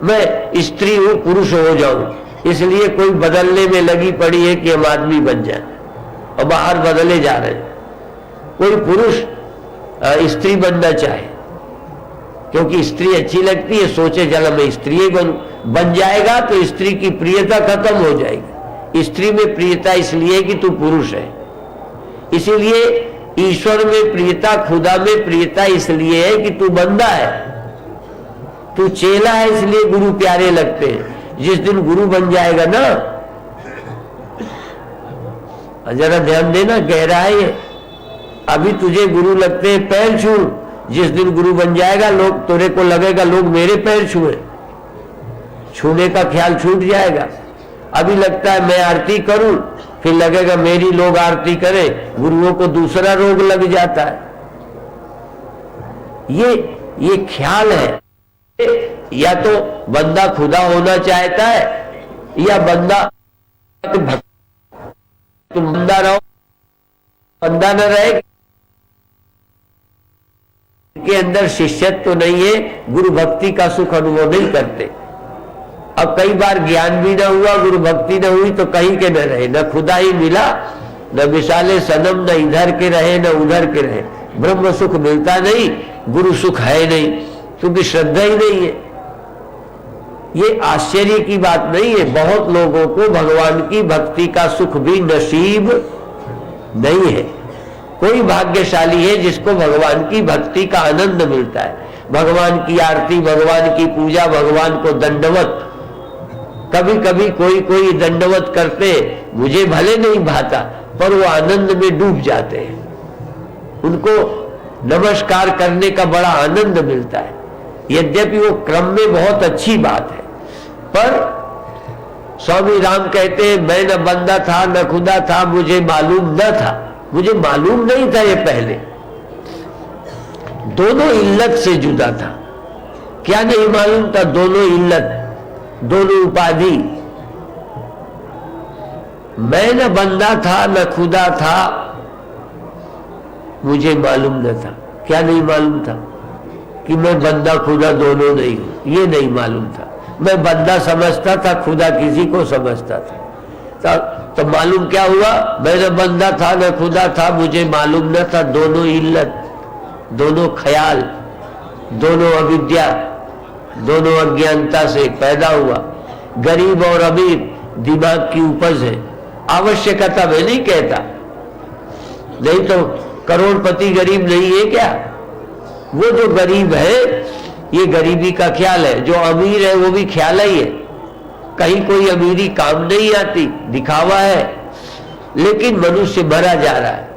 मैं स्त्री हूं, पुरुष हो जाऊं, इसलिए कोई बदलने में लगी पड़ी है कि हम आदमी बन जाए और बाहर बदले जा रहे हैं। कोई पुरुष स्त्री बनना चाहे क्योंकि स्त्री अच्छी लगती है, सोचे चला मैं स्त्री ही बनूं, बन जाएगा तो स्त्री की प्रियता खत्म हो जाएगी। स्त्री में प्रियता इसलिए कि तू पुरुष है, इसीलिए ईश्वर में प्रियता, खुदा में प्रियता इसलिए है कि तू बंदा है, तू चेला है, इसलिए गुरु प्यारे लगते हैं। जिस दिन गुरु बन जाएगा ना, जरा ध्यान देना, गहरा है ये। अभी तुझे गुरु लगते हैं पैर छू, जिस दिन गुरु बन जाएगा लोग, तेरे को लगेगा लोग मेरे पैर छुए, छूने का ख्याल छूट जाएगा। अभी लगता है मैं आरती करूं, फिर लगेगा मेरी लोग आरती करें, गुरुओं को दूसरा रोग लग जाता है। ये ख्याल है। या तो बंदा खुदा होना चाहता है, या बंदा तुम बंदा रहो, बंदा न रहे के अंदर शिष्यत्व तो नहीं है, गुरु भक्ति का सुख अनुभव नहीं करते। अब कई बार ज्ञान भी न हुआ, गुरु भक्ति न हुई, तो कहीं के न रहे, न खुदा ही मिला, न विशाले सनम, न इधर के रहे न उधर के रहे। ब्रह्म सुख मिलता नहीं, गुरु सुख है नहीं, क्योंकि श्रद्धा ही नहीं है। ये आश्चर्य की बात नहीं है। बहुत लोगों को भगवान की भक्ति का सुख भी नसीब नहीं है। कोई भाग्यशाली है जिसको भगवान की भक्ति का आनंद मिलता है, भगवान की आरती, भगवान की पूजा, भगवान को दंडवत। कभी कभी कोई दंडवत करते, मुझे भले नहीं भाता, पर वो आनंद में डूब जाते हैं, उनको नमस्कार करने का बड़ा आनंद मिलता है। यद्यपि वो क्रम में बहुत अच्छी बात है, पर स्वामी राम कहते हैं, मैं न बंदा था न खुदा था, मुझे मालूम न था। मुझे मालूम नहीं था ये पहले। दोनों इल्लत से जुदा था। क्या नहीं मालूम था? दोनों इल्लत, दोनों उपाधि। मैं न बंदा था न खुदा था, मुझे मालूम न था। क्या नहीं मालूम था? कि मैं बंदा खुदा दोनों नहीं हूं, ये नहीं मालूम था। मैं बंदा समझता था, खुदा किसी को समझता था। तो मालूम क्या हुआ? मैं न बंदा था न खुदा था, मुझे मालूम न था। दोनों इल्लत, दोनों ख्याल, दोनों अविद्या, दोनों अज्ञानता से पैदा हुआ। गरीब और अमीर दिमाग की उपज है। आवश्यकता मैं नहीं कहता, नहीं तो करोड़पति गरीब नहीं है क्या? वो जो गरीब है ये गरीबी का ख्याल है, जो अमीर है वो भी ख्याल ही है। कहीं कोई अमीरी काम नहीं आती, दिखावा है। लेकिन मनुष्य भरा जा रहा है।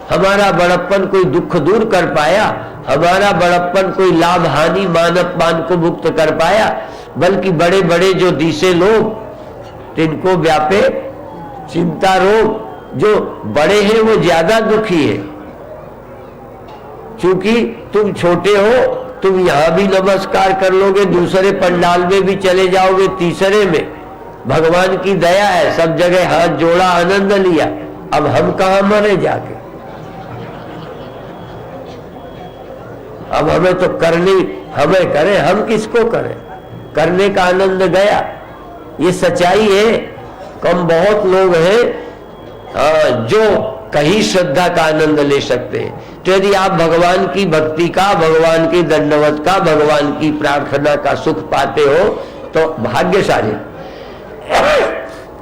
हमारा बड़प्पन कोई दुख दूर कर पाया? हमारा बड़प्पन कोई लाभ हानि मान अपमान को मुक्त कर पाया? बल्कि बड़े बड़े जो दिसे लोग, जिनको व्यापे चिंता रोग, जो बड़े हैं वो ज्यादा दुखी है। क्योंकि तुम छोटे हो, तुम यहां भी नमस्कार कर लोगे, दूसरे पंडाल में भी चले जाओगे, तीसरे में भगवान की दया है, सब जगह हाथ जोड़ा, आनंद लिया। अब हम कहां मरे जाके? अब हमें तो करनी, हमें करें, हम किसको करें? करने का आनंद गया। ये सच्चाई है। कम बहुत लोग हैं जो कहीं श्रद्धा का आनंद ले सकते हैं। तो यदि आप भगवान की भक्ति का, भगवान की दंडवत का, भगवान की प्रार्थना का सुख पाते हो तो भाग्यशाली।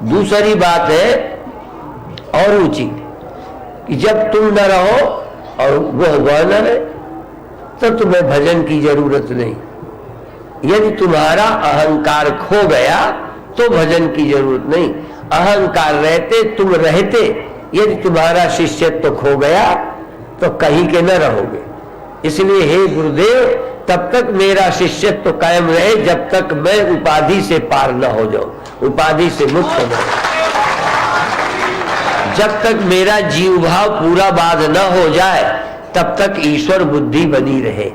दूसरी बात है और ऊंची, कि जब तुम न रहो और वह न रहे, तो तुम्हें भजन की जरूरत नहीं। यदि तुम्हारा अहंकार खो गया तो भजन की जरूरत नहीं। अहंकार रहते तुम रहते, यदि तुम्हारा शिष्यत्व खो गया तो कहीं के न रहोगे। इसलिए हे गुरुदेव, तब तक मेरा शिष्यत्व कायम रहे जब तक मैं उपाधि से पार न हो जाऊं, उपाधि से मुक्त न हो। जब तक मेरा जीव भाव पूरा बाध न हो जाए तब तक ईश्वर बुद्धि बनी रहे।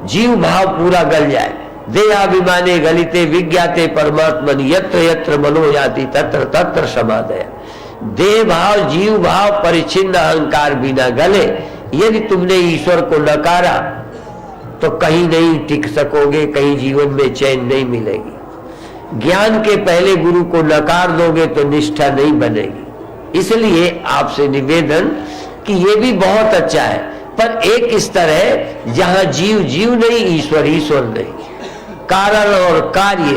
जीव भाव पूरा गल जाए। देहाभिमाने गलिते विज्ञाते परमात्मन यत्र यत्र मनो याति तत्र तत्र समादय। देह भाव, जीव भाव, परिच्छिन्न अहंकार बिना गले यदि तुमने ईश्वर को नकारा तो कहीं नहीं टिक सकोगे, कहीं जीवन में चैन नहीं मिलेगी। ज्ञान के पहले गुरु को नकार दोगे तो निष्ठा नहीं बनेगी। इसलिए आपसे निवेदन कि ये भी बहुत अच्छा है, पर एक स्तर है जहां जीव जीव नहीं, ईश्वर ईश्वर नहीं। कारण और कार्य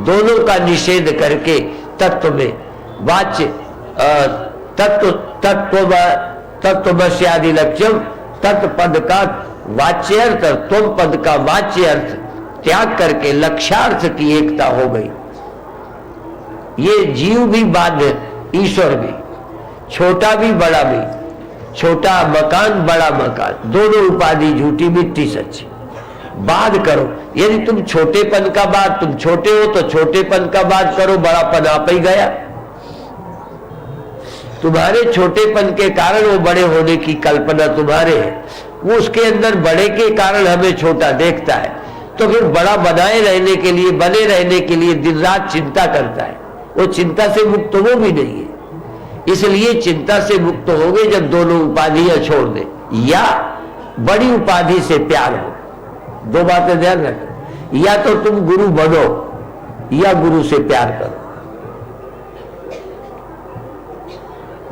दोनों का निषेध करके तत्व में वाच्य तत्वमस्यादि लक्ष्यम, तत्व पद का वाच्य अर्थ, तुम पद का वाच्य अर्थ त्याग करके लक्ष्यार्थ की एकता हो गई। ये जीव भी बाध्य, ईश्वर भी, छोटा भी बड़ा भी, छोटा मकान बड़ा मकान, दोनों उपाधि झूठी मिट्टी सच्ची। बात करो, यदि तुम छोटेपन का बात, तुम छोटे हो तो छोटेपन का बात करो, बड़ापन आप ही गया। तुम्हारे छोटेपन के कारण वो बड़े होने की कल्पना तुम्हारे है, वो उसके अंदर बड़े के कारण हमें छोटा देखता है, तो फिर बड़ा बनाए रहने के लिए, बने रहने के लिए दिन रात चिंता करता है। वो चिंता से मुक्त वो भी नहीं है। इसलिए चिंता से मुक्त हो गए जब दोनों उपाधियां छोड़ दे, या बड़ी उपाधि से प्यार हो। दो बातें ध्यान रखो, या तो तुम गुरु बनो या गुरु से प्यार करो,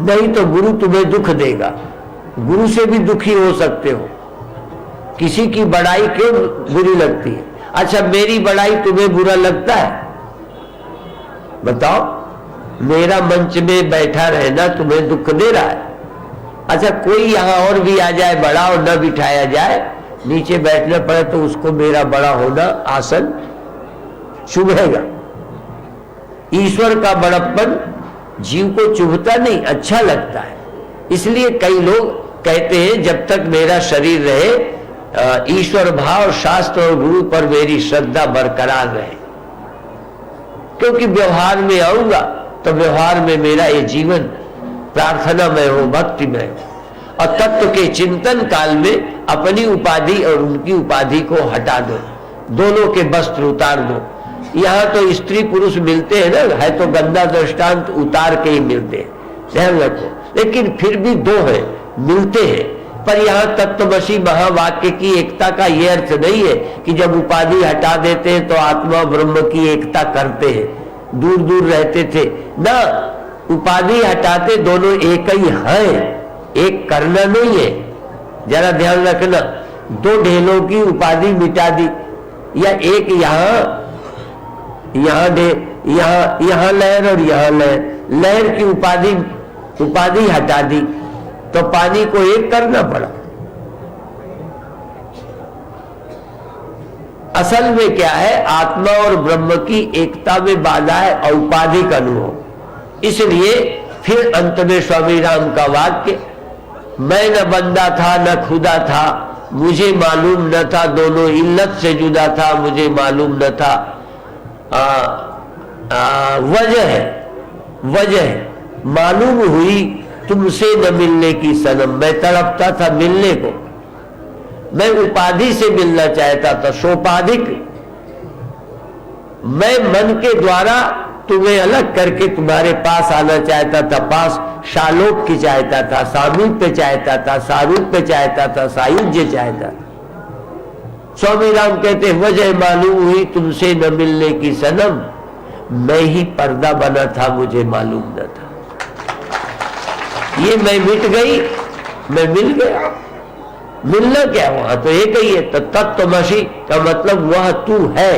नहीं तो गुरु तुम्हें दुख देगा। गुरु से भी दुखी हो सकते हो। किसी की बड़ाई क्यों बुरी लगती है? अच्छा, मेरी बड़ाई तुम्हें बुरा लगता है? बताओ, मेरा मंच में बैठा रहना तुम्हें दुख दे रहा है। अच्छा, कोई यहां और भी आ जाए बड़ा और न बिठाया जाए, नीचे बैठना पड़े, तो उसको मेरा बड़ा होना आसन चुभेगा। ईश्वर का बड़प्पन जीव को चुभता नहीं, अच्छा लगता है। इसलिए कई लोग कहते हैं जब तक मेरा शरीर रहे ईश्वर भाव, शास्त्र और गुरु पर मेरी श्रद्धा बरकरार रहे, क्योंकि व्यवहार में आऊंगा तो व्यवहार में मेरा ये जीवन प्रार्थनामय हो, भक्तिमय हो। और तत्व के चिंतन काल में अपनी उपाधि और उनकी उपाधि को हटा दो, दोनों के वस्त्र उतार दो। यहां तो स्त्री पुरुष मिलते हैं ना, है तो गंदा दृष्टांत उतार के ही मिलते हैं, ध्यान रखो। लेकिन फिर भी दो है, मिलते हैं। पर यहां तत्वमसी महावाक्य की एकता का यह अर्थ नहीं है कि जब उपाधि हटा देते हैं तो आत्मा ब्रह्म की एकता करते हैं, दूर दूर रहते थे ना। उपाधि हटाते दोनों एक ही है, एक करना नहीं है। जरा ध्यान रखना, दो ढेलों की उपाधि मिटा दी, या एक यहां लहर और यहां लहर की उपाधि हटा दी, तो पानी को एक करना पड़ा। असल में क्या है, आत्मा और ब्रह्म की एकता में बाधा है औपाधिक अनुभव। इसलिए फिर अंत में स्वामी राम का वाक्य, मैं न बंदा था न खुदा था, मुझे मालूम न था, दोनों इल्लत से जुदा था, मुझे मालूम न था। वजह मालूम हुई तुमसे न मिलने की सनम। मैं तड़पता था मिलने को, मैं उपाधि से मिलना चाहता था, सोपाधिक। मैं मन के द्वारा तुम्हें अलग करके तुम्हारे पास आना चाहता था, पास शालोक की चाहता था, सामीप्य चाहता था, सारूप्य चाहता था, सायुज्य चाहता था। स्वामी राम कहते, वजह मालूम हुई तुमसे न मिलने की सनम, मैं ही पर्दा बना था, मुझे मालूम न था। ये मैं मिट गई, मैं मिल गया। मिलना क्या हुआ? तो एक ही है। तो तत्वमसी का मतलब वह तू है,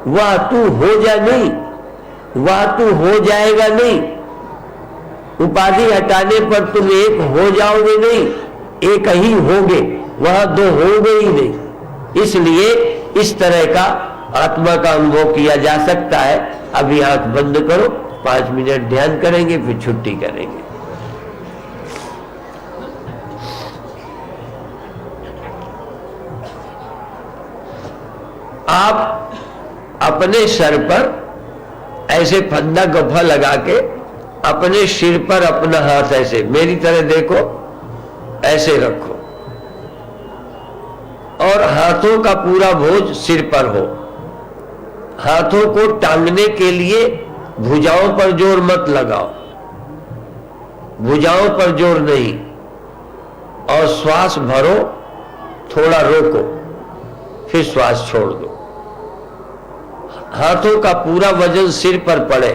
वह तू हो जा नहीं, वह तू हो जाएगा नहीं। उपाधि हटाने पर तुम एक हो जाओगे नहीं, एक ही होगे, वह दो होगे ही नहीं। इसलिए इस तरह का आत्मा का अनुभव किया जा सकता है। अभी आंख बंद करो, 5 मिनट ध्यान करेंगे, फिर छुट्टी करेंगे। आप अपने सर पर ऐसे फंदा गफा लगा के अपने सिर पर अपना हाथ ऐसे मेरी तरह देखो, ऐसे रखो और हाथों का पूरा बोझ सिर पर हो। हाथों को टांगने के लिए भुजाओं पर जोर मत लगाओ, भुजाओं पर जोर नहीं। और श्वास भरो, थोड़ा रोको, फिर श्वास छोड़ दो। हाथों का पूरा वजन सिर पर पड़े।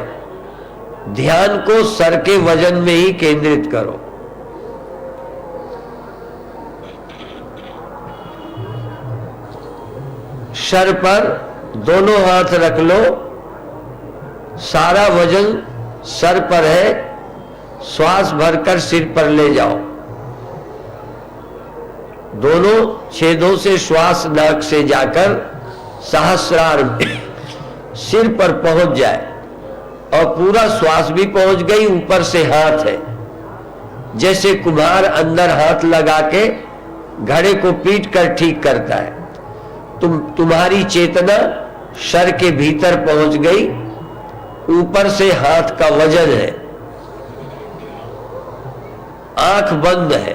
ध्यान को सर के वजन में ही केंद्रित करो। सर पर दोनों हाथ रख लो, सारा वजन सर पर है। श्वास भरकर सिर पर ले जाओ। दोनों छेदों से श्वास नाक से जाकर सहस्रार में सिर पर पहुंच जाए और पूरा श्वास भी पहुंच गई, ऊपर से हाथ है, जैसे कुम्हार अंदर हाथ लगा के घड़े को पीट कर ठीक करता है। तुम्हारी चेतना सर के भीतर पहुंच गई, ऊपर से हाथ का वजन है, आंख बंद है,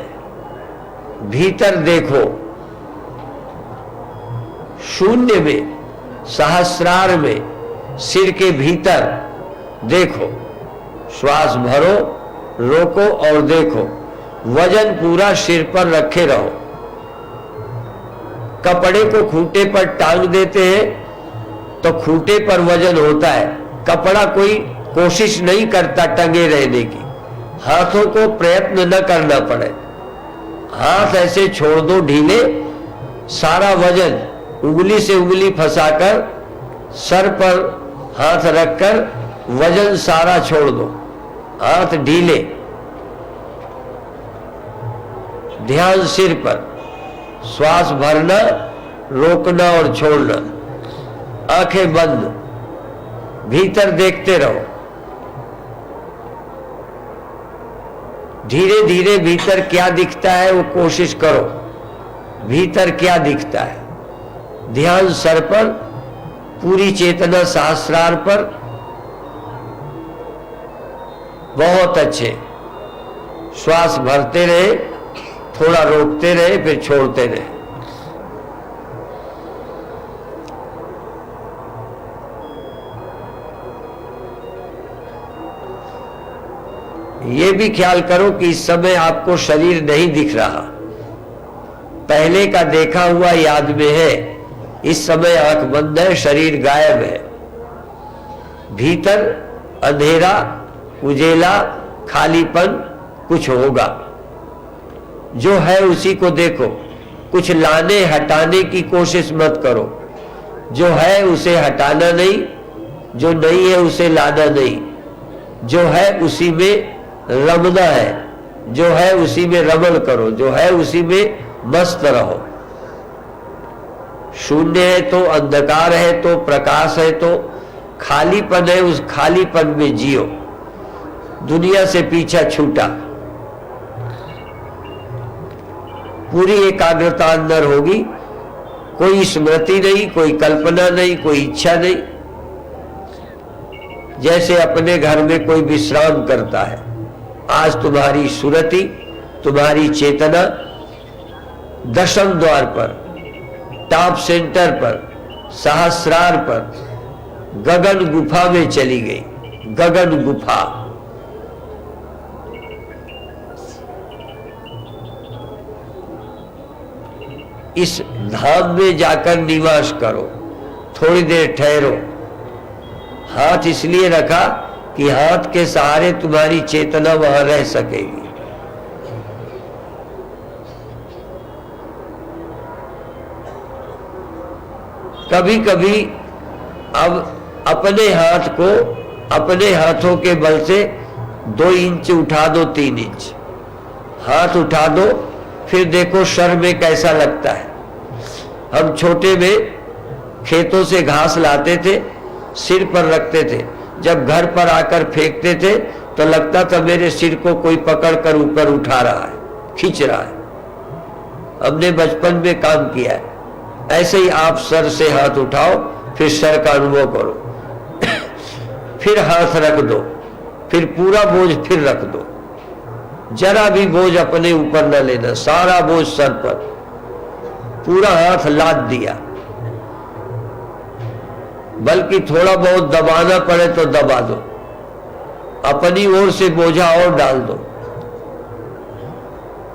भीतर देखो, शून्य में, सहस्रार में, सिर के भीतर देखो, श्वास भरो, रोको और देखो, वजन पूरा सिर पर रखे रहो। कपड़े को खूंटे पर टांग देते हैं तो खूंटे पर वजन होता है, कपड़ा कोई कोशिश नहीं करता टंगे रहने की। हाथों को प्रयत्न न करना पड़े, हाथ ऐसे छोड़ दो ढीले, सारा वजन उंगली से उंगली फंसाकर सर पर हाथ रखकर वजन सारा छोड़ दो, हाथ ढीले, ध्यान सिर पर, श्वास भरना, रोकना और छोड़ना, आंखें बंद, भीतर देखते रहो। धीरे धीरे भीतर क्या दिखता है वो कोशिश करो, भीतर क्या दिखता है। ध्यान सर पर, पूरी चेतना सहस्रार पर। बहुत अच्छे, श्वास भरते रहे, थोड़ा रोकते रहे, फिर छोड़ते रहे। ये भी ख्याल करो कि इस समय आपको शरीर नहीं दिख रहा, पहले का देखा हुआ याद में है, इस समय आंख बंद है, शरीर गायब है। भीतर अंधेरा, उजेला, खालीपन कुछ होगा, जो है उसी को देखो, कुछ लाने हटाने की कोशिश मत करो। जो है उसे हटाना नहीं, जो नहीं है उसे लाना नहीं, जो है उसी में रमना है, जो है उसी में रमण करो, जो है उसी में मस्त रहो। शून्य है तो अंधकार है तो प्रकाश है तो खालीपन है, उस खालीपन में जियो, दुनिया से पीछा छूटा। पूरी एकाग्रता अंदर होगी, कोई स्मृति नहीं, कोई कल्पना नहीं, कोई इच्छा नहीं। जैसे अपने घर में कोई विश्राम करता है, आज तुम्हारी सुरति, तुम्हारी चेतना दशम द्वार पर, टॉप सेंटर पर, सहस्रार पर, गगन गुफा में चली गई। गगन गुफा, इस धाम में जाकर निवास करो, थोड़ी देर ठहरो। हाथ इसलिए रखा कि हाथ के सहारे तुम्हारी चेतना वहां रह सकेगी। कभी कभी अब अपने हाथ को अपने हाथों के बल से 2 इंच उठा दो, 3 इंच हाथ उठा दो, फिर देखो सर में कैसा लगता है। हम छोटे में खेतों से घास लाते थे, सिर पर रखते थे, जब घर पर आकर फेंकते थे तो लगता था मेरे सिर को कोई पकड़कर ऊपर उठा रहा है, खींच रहा है। हमने बचपन में काम किया है। ऐसे ही आप सर से हाथ उठाओ, फिर सर का अनुभव करो, फिर हाथ रख दो, फिर पूरा बोझ फिर रख दो। जरा भी बोझ अपने ऊपर न लेना, सारा बोझ सर पर, पूरा हाथ लाद दिया। बल्कि थोड़ा बहुत दबाना पड़े तो दबा दो, अपनी ओर से बोझा और डाल दो।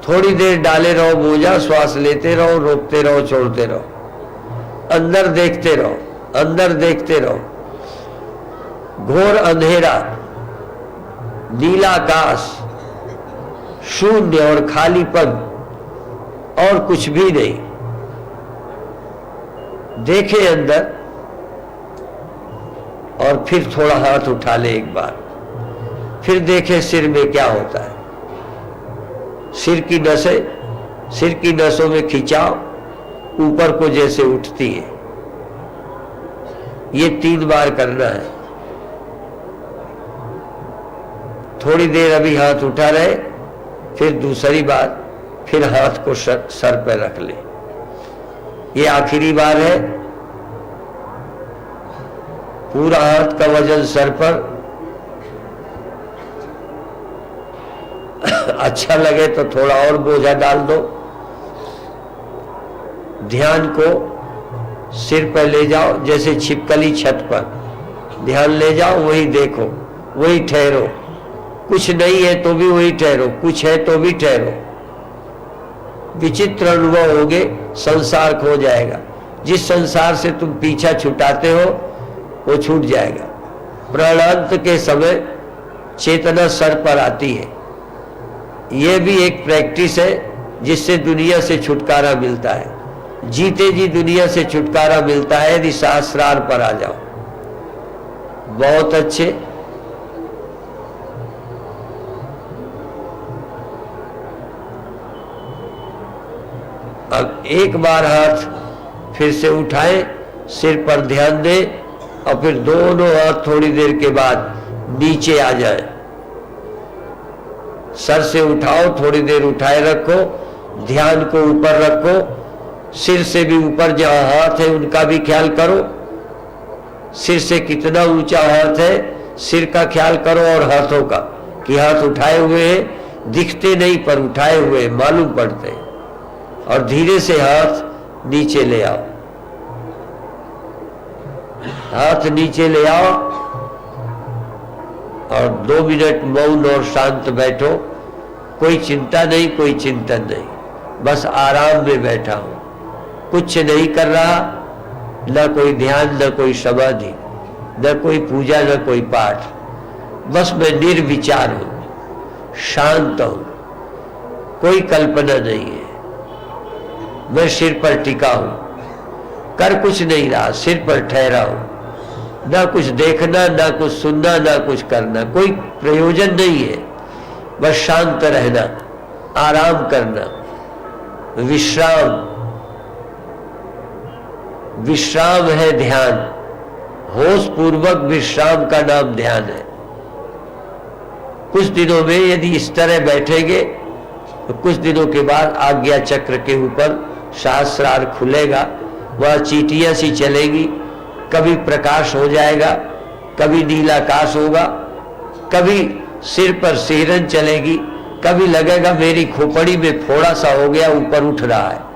थोड़ी देर डाले रहो बोझा, श्वास लेते रहो, रोकते रहो, छोड़ते रहो, अंदर देखते रहो, अंदर देखते रहो। घोर अंधेरा, नीला आकाश, शून्य और खालीपन, और कुछ भी नहीं। देखे अंदर और फिर थोड़ा हाथ उठा ले एक बार, फिर देखे सिर में क्या होता है। सिर की नसें, सिर की नसों में खिंचाव ऊपर को जैसे उठती है, ये 3 बार करना है। थोड़ी देर अभी हाथ उठा रहे, फिर दूसरी बार, फिर हाथ को सर पर रख ले। ये आखिरी बार है। पूरा हाथ का वजन सर पर। अच्छा लगे तो थोड़ा और बोझा डाल दो। ध्यान को सिर पर ले जाओ, जैसे छिपकली छत पर ध्यान ले जाओ, वही देखो, वही ठहरो। कुछ नहीं है तो भी वही ठहरो, कुछ है तो भी ठहरो। विचित्र अनुभव होगे, संसार खो जाएगा। जिस संसार से तुम पीछा छुटाते हो वो छूट जाएगा। प्राणांत के समय चेतना सर पर आती है। यह भी एक प्रैक्टिस है जिससे दुनिया से छुटकारा मिलता है। जीते जी दुनिया से छुटकारा मिलता है यदि सहस्रार पर आ जाओ। बहुत अच्छे। अब एक बार हाथ फिर से उठाएं, सिर पर ध्यान दें और फिर दोनों हाथ थोड़ी देर के बाद नीचे आ जाएं। सर से उठाओ, थोड़ी देर उठाए रखो, ध्यान को ऊपर रखो। सिर से भी ऊपर जहां हाथ है उनका भी ख्याल करो। सिर से कितना ऊंचा हाथ है, सिर का ख्याल करो और हाथों का, कि हाथ उठाए हुए हैं, दिखते नहीं पर उठाए हुए मालूम पड़ते हैं। और धीरे से हाथ नीचे ले आओ, हाथ नीचे ले आओ और 2 मिनट मौन और शांत बैठो। कोई चिंता नहीं, कोई चिंतन नहीं, बस आराम में बैठा हूं, कुछ नहीं कर रहा, न कोई ध्यान, न कोई समाधि, न कोई पूजा, न कोई पाठ। बस मैं निर्विचार हूं, शांत हूं, कोई कल्पना नहीं है। मैं सिर पर टिका हूं, कर कुछ नहीं रहा, सिर पर ठहरा हूं। ना कुछ देखना, ना कुछ सुनना, ना कुछ करना, कोई प्रयोजन नहीं है। बस शांत रहना, आराम करना, विश्राम। विश्राम है ध्यान। होश पूर्वक विश्राम का नाम ध्यान है। कुछ दिनों में यदि इस तरह बैठेंगे तो कुछ दिनों के बाद आज्ञा चक्र के ऊपर सहस्रार खुलेगा। वह चींटियां सी चलेगी, कभी प्रकाश हो जाएगा, कभी नीलाकाश होगा, कभी सिर पर सिहरन चलेगी, कभी लगेगा मेरी खोपड़ी में फोड़ा सा हो गया, ऊपर उठ रहा है।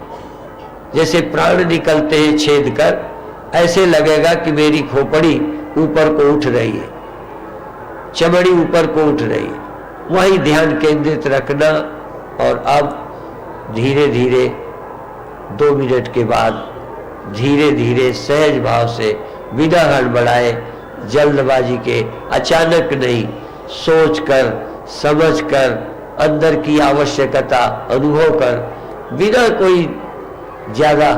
जैसे प्राण निकलते हैं छेद कर, ऐसे लगेगा कि मेरी खोपड़ी ऊपर को उठ रही है, चमड़ी ऊपर को उठ रही है। वही ध्यान केंद्रित रखना। और अब धीरे धीरे 2 मिनट के बाद धीरे धीरे सहज भाव से, बिना हड़बड़ाए, जल्दबाजी के, अचानक नहीं, सोच कर, समझ कर, अंदर की आवश्यकता अनुभव कर, बिना कोई ज्यादा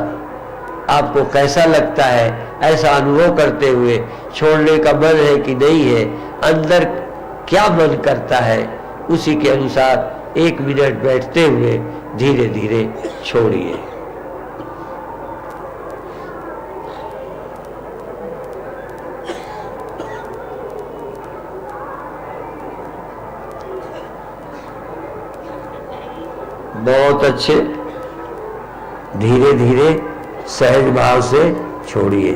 आपको कैसा लगता है ऐसा अनुभव करते हुए, छोड़ने का मन है कि नहीं है, अंदर क्या मन करता है उसी के अनुसार 1 मिनट बैठते हुए धीरे धीरे छोड़िए। बहुत अच्छे। धीरे धीरे सहज भाव से छोड़िए।